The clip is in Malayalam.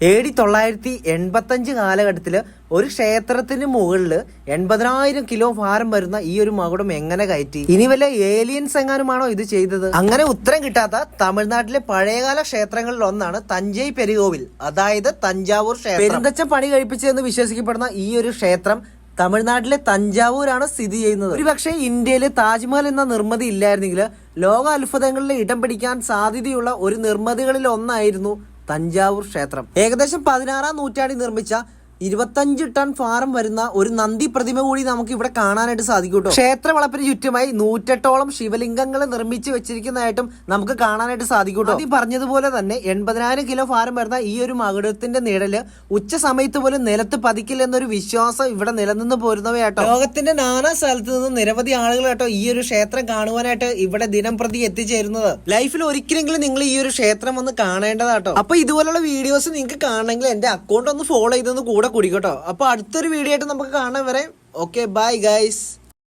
1985 കാലഘട്ടത്തില് ഒരു ക്ഷേത്രത്തിന് മുകളിൽ 80,000 കിലോ ഭാരം വരുന്ന ഈ ഒരു മകുടം എങ്ങനെ കയറ്റി? ഇനി വല്ല ഏലിയൻസ് എങ്ങാനുമാണോ ഇത് ചെയ്തത്? അങ്ങനെ ഉത്തരം കിട്ടാത്ത തമിഴ്നാട്ടിലെ പഴയകാല ക്ഷേത്രങ്ങളിൽ ഒന്നാണ് തഞ്ചൈ പെരുകോവിൽ, അതായത് തഞ്ചാവൂർ ക്ഷേത്രം. പെരുന്തച്ഛൻ പണി കഴിപ്പിച്ചതെന്ന് വിശ്വസിക്കപ്പെടുന്ന ഈ ഒരു ക്ഷേത്രം തമിഴ്നാട്ടിലെ തഞ്ചാവൂരാണ് സ്ഥിതി ചെയ്യുന്നത്. ഒരുപക്ഷെ ഇന്ത്യയിൽ താജ്മഹൽ എന്ന നിർമ്മിതി ഇല്ലായിരുന്നെങ്കിൽ ലോക അത്ഭുതങ്ങളിൽ ഇടം പിടിക്കാൻ സാധ്യതയുള്ള ഒരു നിർമ്മിതികളിൽ ഒന്നായിരുന്നു തഞ്ചാവൂർ ക്ഷേത്രം. ഏകദേശം 16-ാം നൂറ്റാണ്ടിൽ നിർമ്മിച്ച 25 ടൺ ഭാരം വരുന്ന ഒരു നന്ദി പ്രതിമ കൂടി നമുക്ക് ഇവിടെ കാണാനായിട്ട് സാധിക്കും കേട്ടോ. ക്ഷേത്ര വളപ്പിന് ചുറ്റുമായി 108ഓളം ശിവലിംഗങ്ങൾ നിർമ്മിച്ച് വെച്ചിരിക്കുന്നതായിട്ടും നമുക്ക് കാണാനായിട്ട് സാധിക്കും കേട്ടോ. ഈ പറഞ്ഞതുപോലെ തന്നെ 80,000 കിലോ ഭാരം വരുന്ന ഈ ഒരു മകുടത്തിന്റെ നിഴല് ഉച്ച സമയത്ത് പോലും നിലത്ത് പതിക്കില്ലെന്നൊരു വിശ്വാസം ഇവിടെ നിലനിന്ന് പോരുന്നവയാട്ടോ. ലോകത്തിന്റെ നാനാ സ്ഥലത്ത് നിന്ന് നിരവധി ആളുകൾ കേട്ടോ ഈ ഒരു ക്ഷേത്രം കാണുവാനായിട്ട് ഇവിടെ ദിനം പ്രതി എത്തിച്ചേരുന്നത്. ലൈഫിൽ ഒരിക്കലെങ്കിലും നിങ്ങൾ ഈ ഒരു ക്ഷേത്രം ഒന്ന് കാണേണ്ടതാട്ടോ. അപ്പൊ ഇതുപോലുള്ള വീഡിയോസ് നിങ്ങൾക്ക് കാണണമെങ്കിൽ എന്റെ അക്കൗണ്ട് ഒന്ന് ഫോളോ ചെയ്തൊന്ന് കൂടെ കുടിക്കട്ടോ. അപ്പൊ അടുത്തൊരു വീഡിയോ ആയിട്ട് നമുക്ക് കാണാൻ വരെ. Okay, bye guys.